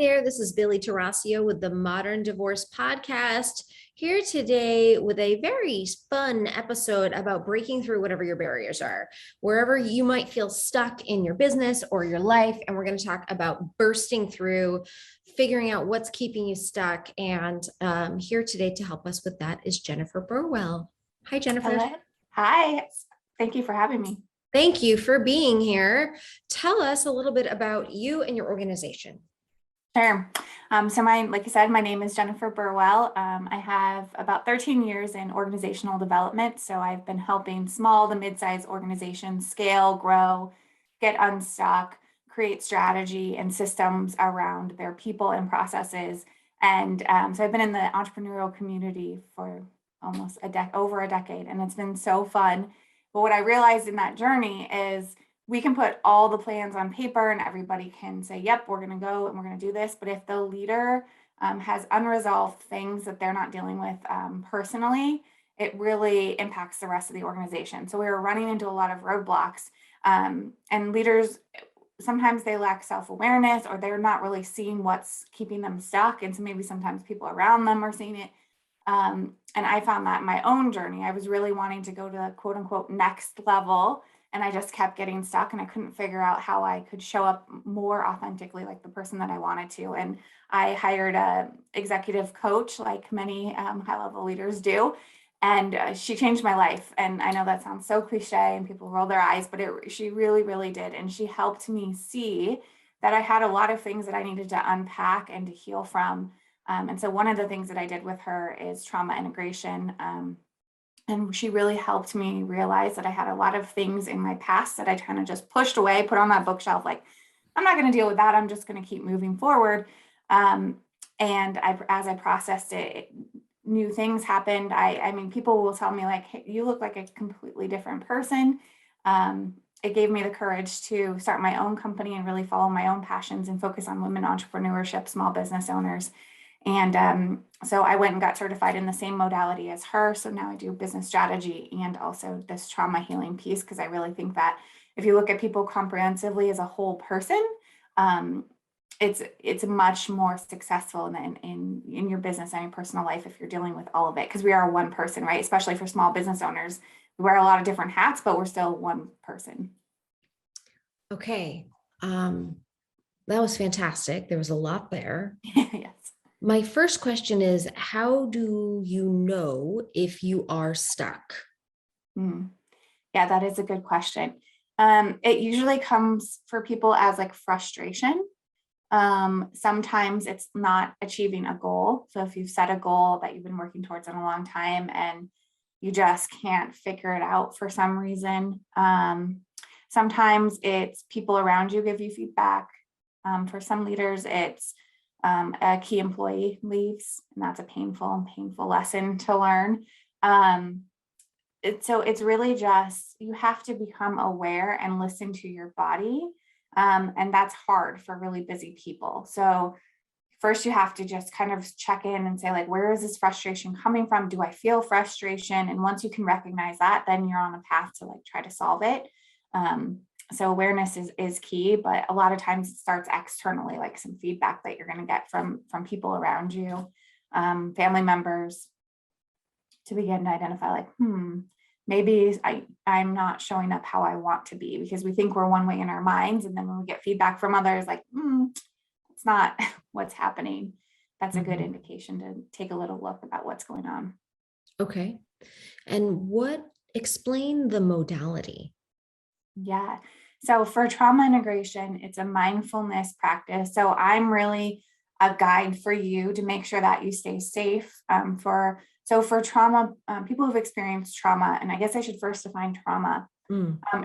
there, this is Billie Tarascio with the Modern Divorce Podcast, here today with a very fun episode about breaking through whatever your barriers are, wherever you might feel stuck in your business or your life. And we're going to talk about bursting through, figuring out what's keeping you stuck. And here today to help us with that is Jennifer Burwell. Hi, Jennifer. Hello. Hi. Thank you for having me. Thank you for being here. Tell us a little bit about you and your organization. Sure. Like you said, my name is Jennifer Burwell. I have about 13 years in organizational development. So I've been helping small to mid-sized organizations scale, grow, get unstuck, create strategy and systems around their people and processes. And so I've been in the entrepreneurial community for almost over a decade, and it's been so fun. But what I realized in that journey is we can put all the plans on paper and everybody can say, yep, we're going to go and we're going to do this. But if the leader has unresolved things that they're not dealing with personally, it really impacts the rest of the organization. So we were running into a lot of roadblocks, and leaders, sometimes they lack self-awareness or they're not really seeing what's keeping them stuck. And so maybe sometimes people around them are seeing it. And I found that in my own journey, I was really wanting to go to the quote unquote next level. And I just kept getting stuck and I couldn't figure out how I could show up more authentically like the person that I wanted to. And I hired a executive coach like many high-level leaders do. And she changed my life. And I know that sounds so cliche and people roll their eyes, but she really, really did. And she helped me see that I had a lot of things that I needed to unpack and to heal from. And so one of the things that I did with her is trauma integration. And she really helped me realize that I had a lot of things in my past that I kind of just pushed away, put on that bookshelf, like, I'm not going to deal with that. I'm just going to keep moving forward. And as I processed it, new things happened. I mean, people will tell me like, hey, you look like a completely different person. It gave me the courage to start my own company and really follow my own passions and focus on women entrepreneurship, small business owners. And so I went and got certified in the same modality as her. So now I do business strategy and also this trauma healing piece, because I really think that if you look at people comprehensively as a whole person, it's much more successful in your business and your personal life if you're dealing with all of it, because we are one person, right? Especially for small business owners, we wear a lot of different hats, but we're still one person. Okay. That was fantastic. There was a lot there. Yes. My first question is, how do you know if you are stuck? Yeah, that is a good question. It usually comes for people as like frustration. Sometimes it's not achieving a goal. So if you've set a goal that you've been working towards in a long time and you just can't figure it out for some reason. Sometimes it's people around you give you feedback. For some leaders, it's a key employee leaves, and that's a painful lesson to learn. So it's really just, you have to become aware and listen to your body. And that's hard for really busy people. So first you have to just kind of check in and say, like, where is this frustration coming from? Do I feel frustration? And once you can recognize that, then you're on a path to like try to solve it. So awareness is key, but a lot of times it starts externally, like some feedback that you're going to get from people around you, family members, to begin to identify like, maybe I'm not showing up how I want to be, because we think we're one way in our minds. And then when we get feedback from others, like, it's not what's happening. That's a good indication to take a little look about what's going on. Okay. And explain the modality? Yeah. So for trauma integration, it's a mindfulness practice. So I'm really a guide for you to make sure that you stay safe. For trauma, people who've experienced trauma, and I guess I should first define trauma.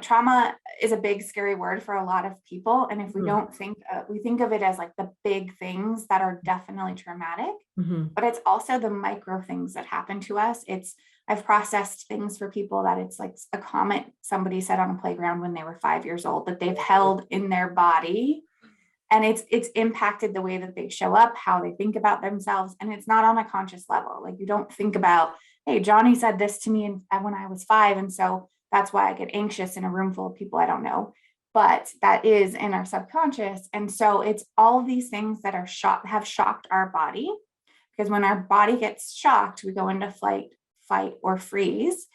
Trauma is a big, scary word for a lot of people. And if we don't think, we think of it as like the big things that are definitely traumatic, but it's also the micro things that happen to us. I've processed things for people that it's like a comment somebody said on a playground when they were 5 years old that they've held in their body. And it's impacted the way that they show up, how they think about themselves. And it's not on a conscious level. Like, you don't think about, hey, Johnny said this to me when I was 5. And so that's why I get anxious in a room full of people I don't know. but that is in our subconscious. And so it's all of these things that are have shocked our body, because when our body gets shocked, we go into flight, fight, or freeze.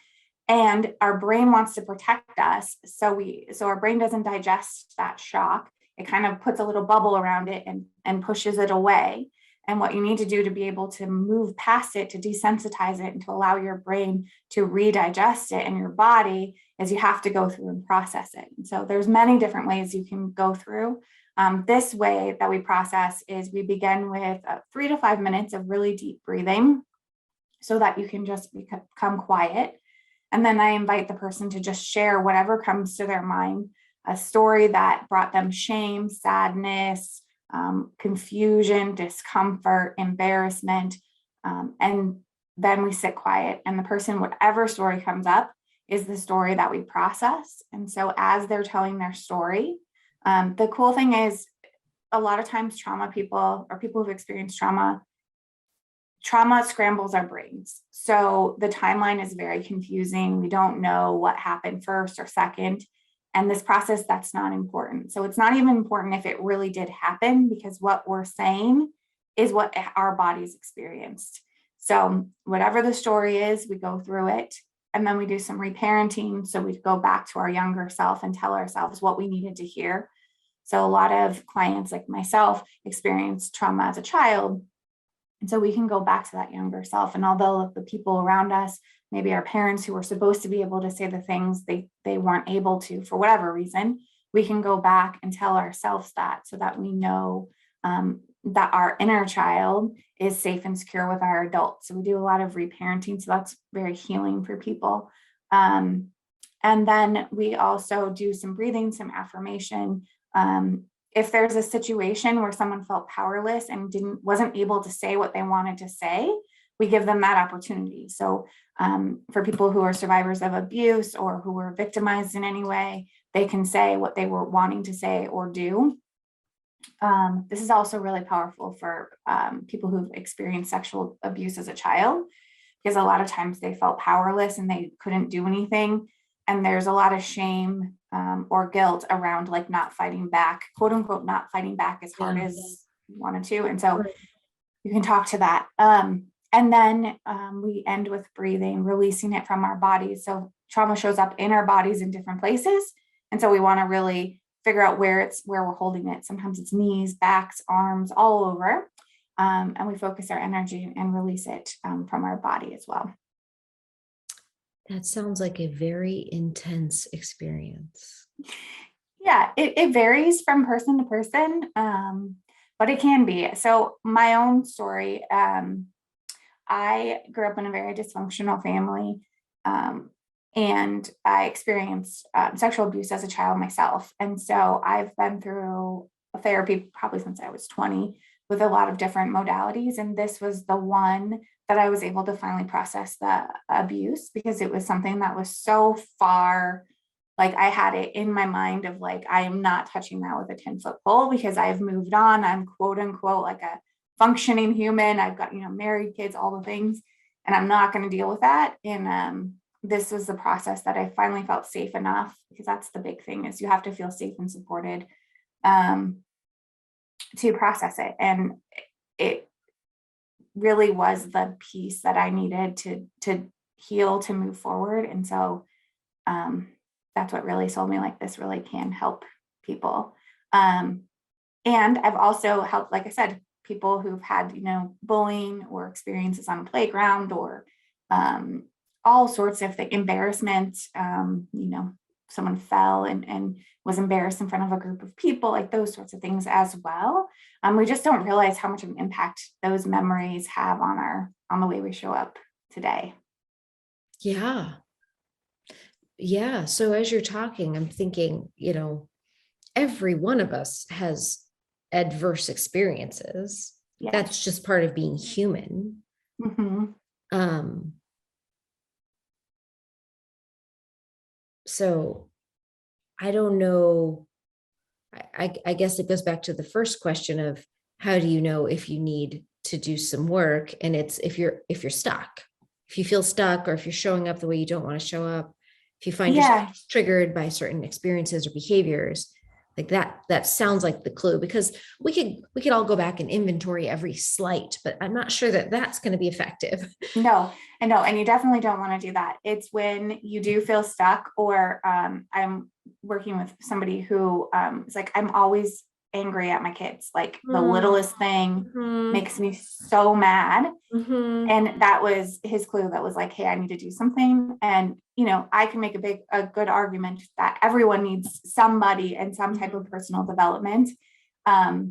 And our brain wants to protect us. So our brain doesn't digest that shock. It kind of puts a little bubble around it and pushes it away. And what you need to do to be able to move past it, to desensitize it, and to allow your brain to redigest it in your body, is you have to go through and process it. And so there's many different ways you can go through. This way that we process is we begin with 3 to 5 minutes of really deep breathing so that you can just become quiet. And then I invite the person to just share whatever comes to their mind, a story that brought them shame, sadness, confusion, discomfort, embarrassment. And then we sit quiet, and the person, whatever story comes up, is the story that we process. And so as they're telling their story, the cool thing is a lot of times trauma people, or people who've experienced trauma scrambles our brains. So the timeline is very confusing. We don't know what happened first or second. And this process, that's not important. So it's not even important if it really did happen, because what we're saying is what our bodies experienced. So whatever the story is, we go through it, and then we do some reparenting. So we go back to our younger self and tell ourselves what we needed to hear. So a lot of clients like myself experienced trauma as a child. And so we can go back to that younger self. And although the people around us, maybe our parents who were supposed to be able to say the things they weren't able to for whatever reason, we can go back and tell ourselves that, so that we know that our inner child is safe and secure with our adults. So we do a lot of reparenting. So that's very healing for people. And then we also do some breathing, some affirmation. If there's a situation where someone felt powerless and wasn't able to say what they wanted to say, we give them that opportunity. So for people who are survivors of abuse or who were victimized in any way, they can say what they were wanting to say or do. This is also really powerful for people who've experienced sexual abuse as a child, because a lot of times they felt powerless and they couldn't do anything. And there's a lot of shame or guilt around like not fighting back, quote unquote, not fighting back as hard as you wanted to. And so you can talk to that. And then we end with breathing, releasing it from our bodies. So trauma shows up in our bodies in different places. And so we want to really figure out where we're holding it. Sometimes it's knees, backs, arms, all over. And we focus our energy and release it from our body as well. That sounds like a very intense experience. Yeah, it varies from person to person, but it can be. So my own story, I grew up in a very dysfunctional family, and I experienced sexual abuse as a child myself. And so I've been through therapy probably since I was 20 with a lot of different modalities. And this was the one that I was able to finally process the abuse, because it was something that was so far, like I had it in my mind of like, I am not touching that with a 10-foot pole, because I've moved on. I'm quote unquote like a functioning human. I've got, married kids, all the things, and I'm not going to deal with that. And this was the process that I finally felt safe enough, because that's the big thing, is you have to feel safe and supported to process it. And it really was the piece that I needed to heal, to move forward. And so that's what really sold me like this really can help people. And I've also helped, like I said, people who've had, bullying or experiences on a playground, or all sorts of embarrassment. Someone fell and was embarrassed in front of a group of people, like those sorts of things as well. We just don't realize how much of an impact those memories have on the way we show up today. Yeah. Yeah. So as you're talking, I'm thinking, every one of us has adverse experiences. Yes. That's just part of being human. Mm-hmm. So I don't know. I guess it goes back to the first question of how do you know if you need to do some work? And it's if you're stuck, if you feel stuck, or if you're showing up the way you don't want to show up, If you find yourself triggered by certain experiences or behaviors, like that sounds like the clue, because we could all go back and inventory every slight, but I'm not sure that that's going to be effective. No, I know. And you definitely don't want to do that. It's when you do feel stuck, or I'm working with somebody who is like, I'm always angry at my kids. Like the littlest thing makes me so mad. And that was his clue. That was like, hey, I need to do something. And, I can make a good argument that everyone needs somebody and some type of personal development. But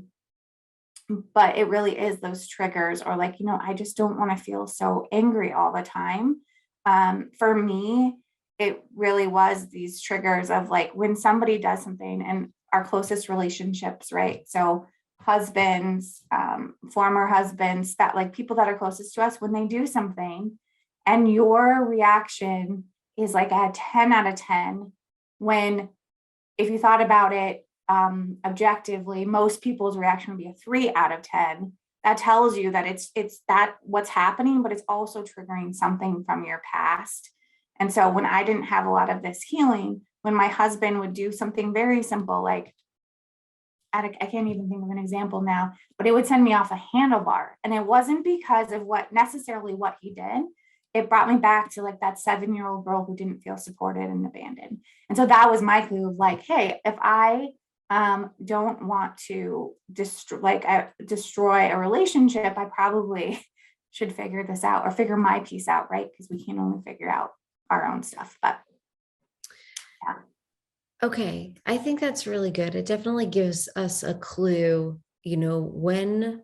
it really is those triggers, or like, I just don't want to feel so angry all the time. For me, it really was these triggers of like when somebody does something, and our closest relationships, right? So husbands, former husbands, that like people that are closest to us, when they do something and your reaction is like a 10 out of 10, when if you thought about it, objectively, most people's reaction would be a 3 out of 10. That tells you that it's that what's happening, but it's also triggering something from your past. And so when I didn't have a lot of this healing, when my husband would do something very simple, like I can't even think of an example now, but it would send me off a handlebar. And it wasn't because of what he did. It brought me back to like that 7-year-old girl who didn't feel supported and abandoned. And so that was my clue of like, hey, if I don't want to destroy a relationship, I probably should figure this out, or figure my piece out, right? Because we can only figure out our own stuff. But yeah. Okay, I think that's really good. It definitely gives us a clue, when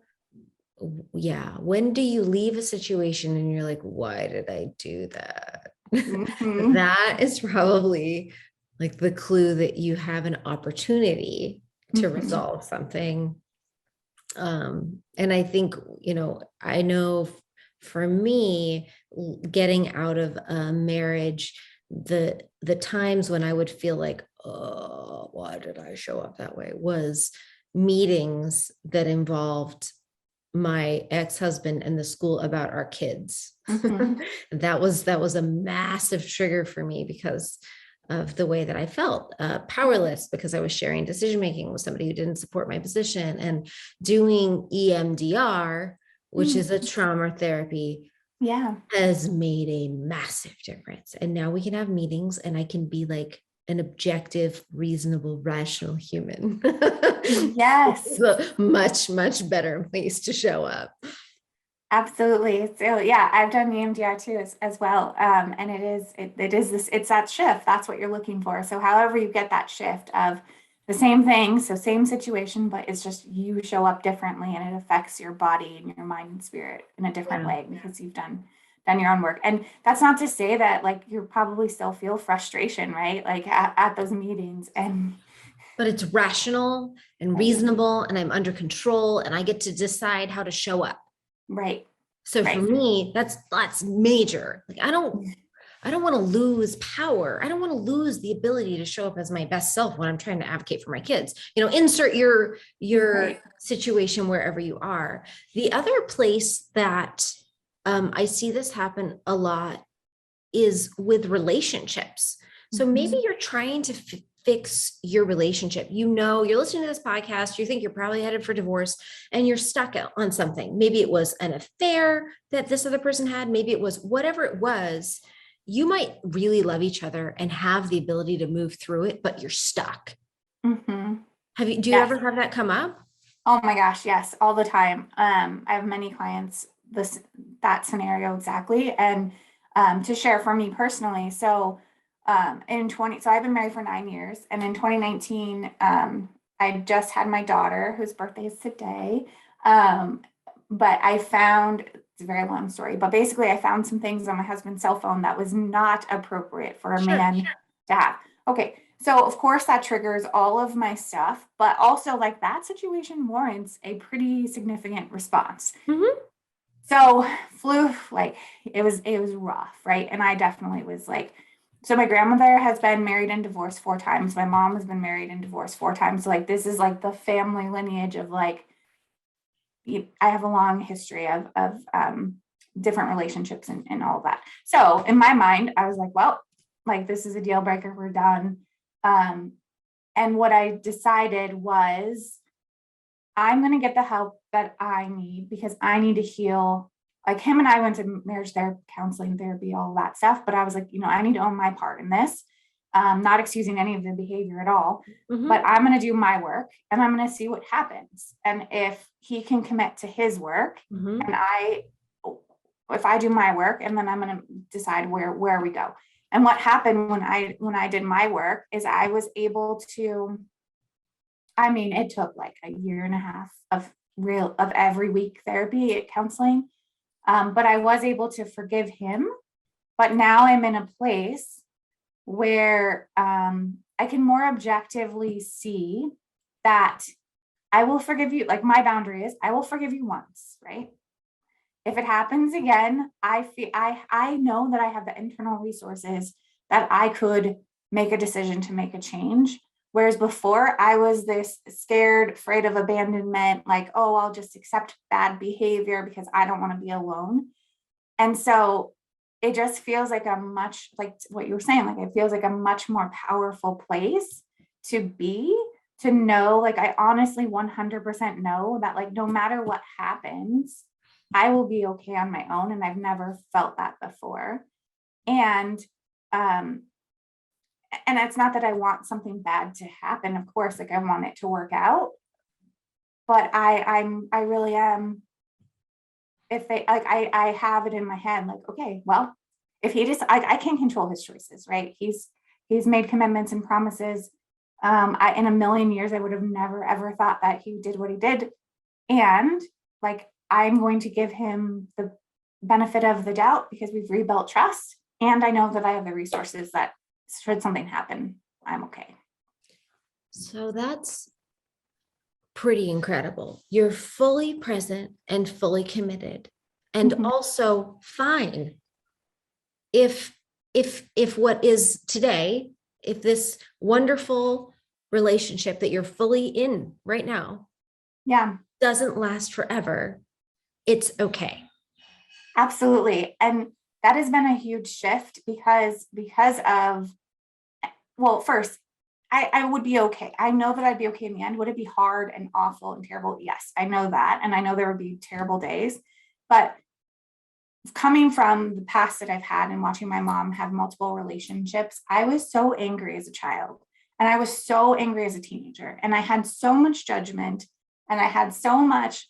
do you leave a situation and you're like, why did I do that? That is probably like the clue that you have an opportunity to resolve something. And I think, I know for me, getting out of a marriage, the times when I would feel like, oh, why did I show up that way, was meetings that involved my ex-husband and the school about our kids. That was a massive trigger for me because of the way that I felt powerless, because I was sharing decision making with somebody who didn't support my position, and doing EMDR, which is a trauma therapy, has made a massive difference. And now we can have meetings and I can be like an objective, reasonable, rational human. Yes. It's a much, much better place to show up. Absolutely. So yeah, I've done EMDR too as well. And it's that shift. That's what you're looking for. So however you get that shift of the same thing, so same situation, but it's just you show up differently, and it affects your body and your mind and spirit in a different way, because you've done your own work. And that's not to say that like you probably still feel frustration, right? Like at those meetings, but it's rational and reasonable, and I'm under control, and I get to decide how to show up. Right. So for me, that's major. Like I don't want to lose power. I don't want to lose the ability to show up as my best self when I'm trying to advocate for my kids. Insert your situation wherever you are. The other place that I see this happen a lot is with relationships. So maybe you're trying to fix your relationship. You're listening to this podcast, you think you're probably headed for divorce, and you're stuck on something. Maybe it was an affair that this other person had. Maybe it was whatever it was. You might really love each other and have the ability to move through it, but you're stuck. Do you ever have that come up? Oh my gosh, yes, all the time. I have many clients that scenario exactly. And to share for me personally, so I've been married for 9 years, and in 2019, I just had my daughter, whose birthday is today. But I found, it's a very long story, but basically I found some things on my husband's cell phone that was not appropriate for a man to have. Okay. So of course that triggers all of my stuff, but also like that situation warrants a pretty significant response. So it was rough, right? And I definitely was like, so my grandmother has been married and divorced 4 times. My mom has been married and divorced 4 times. So like, this is like the family lineage of like, I have a long history of different relationships and all that. So in my mind, I was like, well, like, this is a deal breaker, we're done. And what I decided was, I'm going to get the help that I need, because I need to heal. Like, him and I went to marriage therapy, counseling, therapy, all that stuff. But I was like, I need to own my part in this. Not excusing any of the behavior at all, but I'm going to do my work, and I'm going to see what happens. And if he can commit to his work, and if I do my work, and then I'm going to decide where we go. And what happened when I did my work is I was able to, it took like a year and a half of every week therapy, counseling. But I was able to forgive him. But now I'm in a place where I can more objectively see that I will forgive you. Like, my boundary is, I will forgive you once, right? If it happens again, I know that I have the internal resources that I could make a decision to make a change. Whereas before, I was this scared, afraid of abandonment, like, oh, I'll just accept bad behavior because I don't want to be alone. And so it just feels like like what you were saying, like, it feels like a much more powerful place to know, like, I honestly 100% know that, like, no matter what happens, I will be okay on my own. And I've never felt that before. And it's not that I want something bad to happen. Of course, like, I want it to work out, but I really am. If they, like, I have it in my head, like, okay, well, if he just, I can't control his choices, right? He's made commitments and promises. In a million years, I would have never, ever thought that he did what he did. And, like, I'm going to give him the benefit of the doubt, because we've rebuilt trust. And I know that I have the resources that, should something happen, I'm okay. So that's pretty incredible. You're fully present and fully committed, and also fine. If what is today, if this wonderful relationship that you're fully in right now, doesn't last forever, it's okay. Absolutely. And that has been a huge shift because of, well, first, I would be okay. I know that I'd be okay in the end. Would it be hard and awful and terrible? Yes, I know that. And I know there would be terrible days, but coming from the past that I've had and watching my mom have multiple relationships, I was so angry as a child, and I was so angry as a teenager, and I had so much judgment, and I had so much.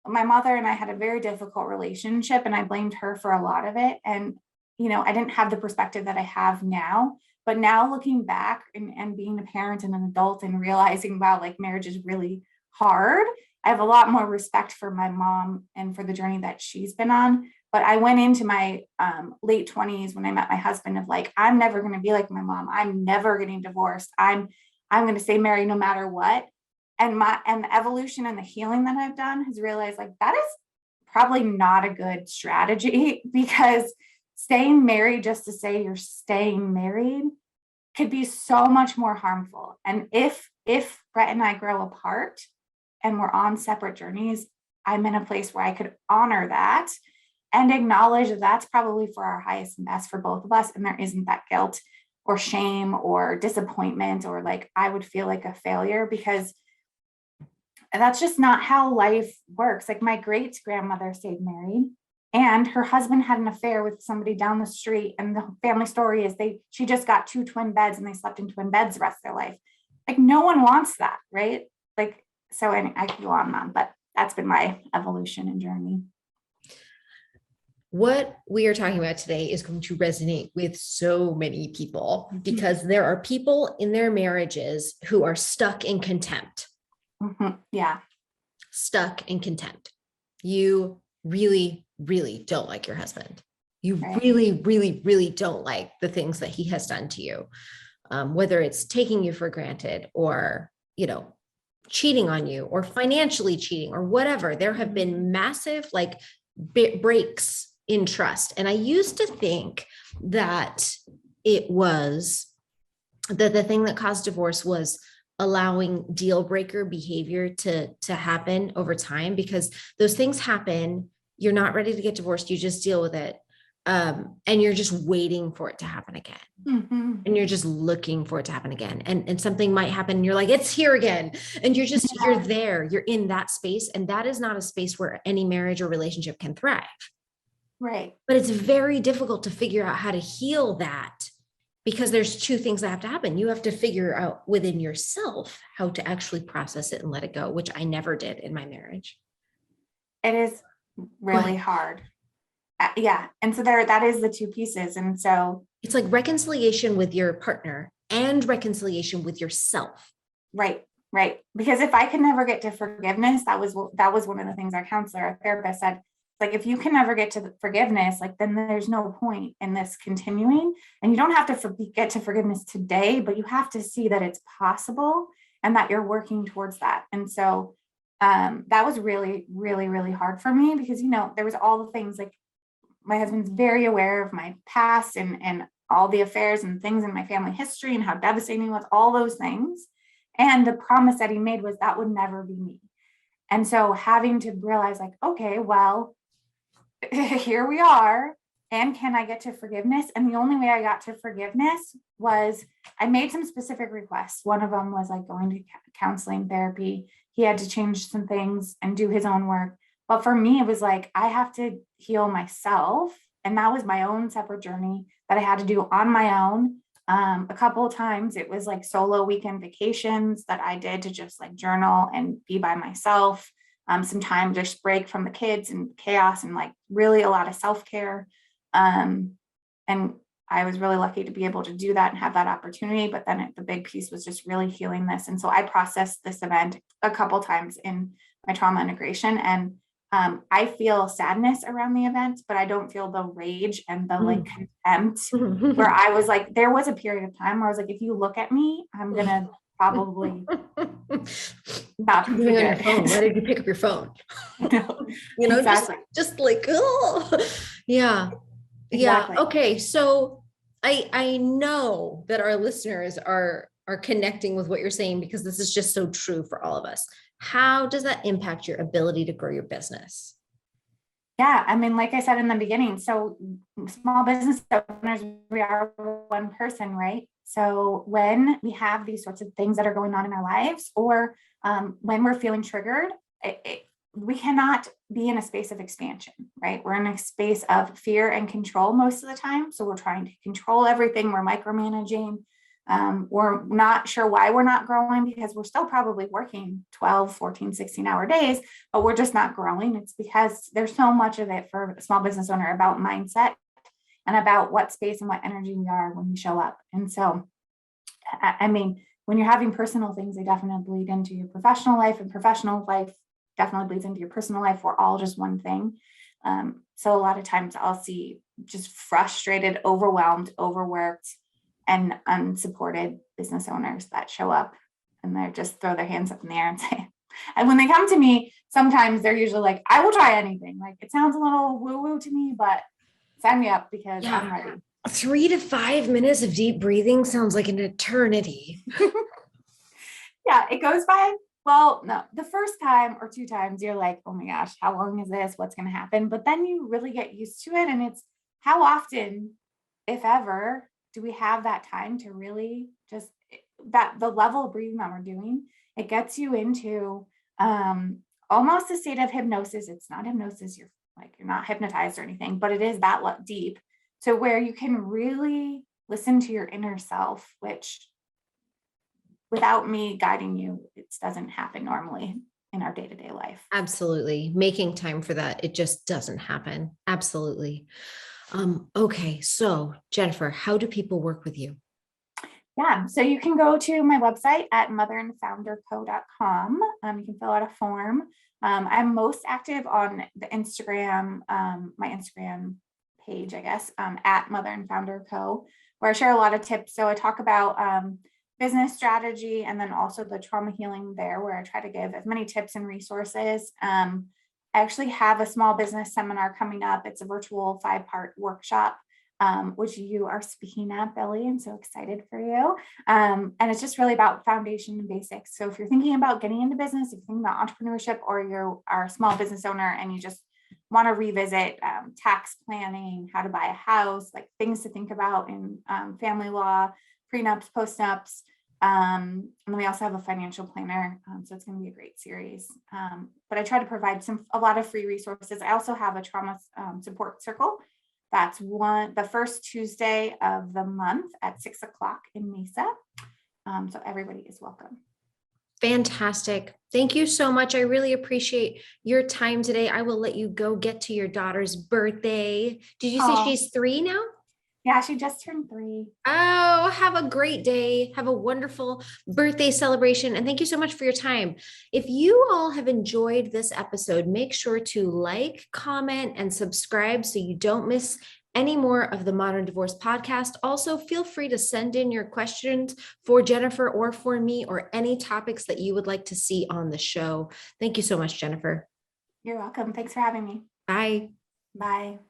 My mother and I had a very difficult relationship, and I blamed her for a lot of it. And, I didn't have the perspective that I have now. But now, looking back and being a parent and an adult and realizing, wow, like, marriage is really hard, I have a lot more respect for my mom and for the journey that she's been on. But I went into my late 20s when I met my husband of, like, I'm never going to be like my mom. I'm never getting divorced. I'm going to stay married no matter what. And the evolution and the healing that I've done has realized, like, that is probably not a good strategy, because staying married just to say you're staying married could be so much more harmful. And if Brett and I grow apart and we're on separate journeys, I'm in a place where I could honor that and acknowledge that that's probably for our highest and best for both of us. And there isn't that guilt or shame or disappointment, or like I would feel like a failure, because that's just not how life works. Like, my great grandmother stayed married, and her husband had an affair with somebody down the street. And the family story is she just got 2 twin beds, and they slept in twin beds the rest of their life. Like, no one wants that, right? Like, so I could go on and on, but that's been my evolution and journey. What we are talking about today is going to resonate with so many people, because there are people in their marriages who are stuck in contempt. Yeah. Stuck in contempt. You really, really don't like your husband. You Right. really, really, really don't like the things that he has done to you. Whether it's taking you for granted, or, cheating on you, or financially cheating, or whatever. There have been massive, like, breaks in trust. And I used to think that it was that the thing that caused divorce was allowing deal breaker behavior to happen over time, because those things happen. You're not ready to get divorced. You just deal with it. And you're just waiting for it to happen again. Mm-hmm. And you're just looking for it to happen again. And something might happen. And you're like, it's here again. And you're there, you're in that space. And that is not a space where any marriage or relationship can thrive. Right. But it's very difficult to figure out how to heal that, because there's two things that have to happen. You have to figure out within yourself how to actually process it and let it go, which I never did in my marriage. It is really hard. Yeah. And so that is the two pieces. And so it's like reconciliation with your partner and reconciliation with yourself. Right. Right. Because if I could never get to forgiveness, that was one of the things our counselor, our therapist said, like, if you can never get to forgiveness, like, then there's no point in this continuing. And you don't have to get to forgiveness today, but you have to see that it's possible and that you're working towards that. And so that was really, really, really hard for me because, there was all the things, like, my husband's very aware of my past and all the affairs and things in my family history and how devastating it was, all those things. And the promise that he made was that would never be me. And so having to realize, like, okay, well, here we are. And can I get to forgiveness? And the only way I got to forgiveness was I made some specific requests. One of them was like going to counseling therapy. He had to change some things and do his own work. But for me, it was like, I have to heal myself. And that was my own separate journey that I had to do on my own. A couple of times it was like solo weekend vacations that I did to just like journal and be by myself. Some time to just break from the kids and chaos and like really a lot of self-care. And I was really lucky to be able to do that and have that opportunity. But then the big piece was just really healing this. And so I processed this event a couple times in my trauma integration. And I feel sadness around the event, but I don't feel the rage and the like contempt where I was like, there was a period of time where I was like, if you look at me, I'm going to probably not forget. On your phone. Why did you pick up your phone? No, exactly. just like, oh, yeah. Exactly. Yeah. Okay. So I know that our listeners are connecting with what you're saying, because this is just so true for all of us. How does that impact your ability to grow your business? Yeah. I mean, like I said in the beginning, so small business owners, we are one person, right? So when we have these sorts of things that are going on in our lives, or when we're feeling triggered, we cannot be in a space of expansion, right? We're in a space of fear and control most of the time. So we're trying to control everything. We're micromanaging. We're not sure why we're not growing, because we're still probably working 12, 14, 16-hour days, but we're just not growing. It's because there's so much of it for a small business owner about mindset and about what space and what energy we are when we show up. And so, I mean, when you're having personal things, they definitely bleed into your professional life, and professional life definitely bleeds into your personal life. We're all just one thing. So a lot of times I'll see just frustrated, overwhelmed, overworked, and unsupported business owners that show up and they just throw their hands up in the air and say, and when they come to me, sometimes they're usually like, I will try anything. Like, it sounds a little woo-woo to me, but sign me up because I'm ready. 3 to 5 minutes of deep breathing sounds like an eternity. Yeah, it goes by. Well, no, the first time or 2 times you're like, oh my gosh, how long is this? What's going to happen? But then you really get used to it. And it's how often, if ever, do we have that time to really just the level of breathing that we're doing? It gets you into almost a state of hypnosis. It's not hypnosis. You're not hypnotized or anything, but it is that deep to where you can really listen to your inner self, which without me guiding you, it doesn't happen normally in our day-to-day life. Absolutely. Making time for that. It just doesn't happen. Absolutely. Okay. So Jennifer, how do people work with you? Yeah. So you can go to my website at motherandfounderco.com. You can fill out a form. I'm most active on the Instagram, my Instagram page, I guess, at Mother and Founder Co, where I share a lot of tips. So I talk about business strategy and then also the trauma healing there, where I try to give as many tips and resources. I actually have a small business seminar coming up. It's a virtual 5-part workshop, which you are speaking at, Billie. I'm so excited for you. And it's just really about foundation and basics. So if you're thinking about getting into business, if you're thinking about entrepreneurship, or you are a small business owner and you just want to revisit tax planning, how to buy a house, like things to think about in family law, prenups, postnups. And then we also have a financial planner. So it's going to be a great series. But I try to provide a lot of free resources. I also have a trauma support circle. That's the first Tuesday of the month at 6:00 in Mesa. So everybody is welcome. Fantastic. Thank you so much. I really appreciate your time today. I will let you go get to your daughter's birthday. Did you say she's 3 now? Yeah, she just turned 3. Oh, have a great day. Have a wonderful birthday celebration. And thank you so much for your time. If you all have enjoyed this episode, make sure to like, comment, and subscribe so you don't miss any more of the Modern Divorce podcast. Also, feel free to send in your questions for Jennifer or for me, or any topics that you would like to see on the show. Thank you so much, Jennifer. You're welcome. Thanks for having me. Bye. Bye.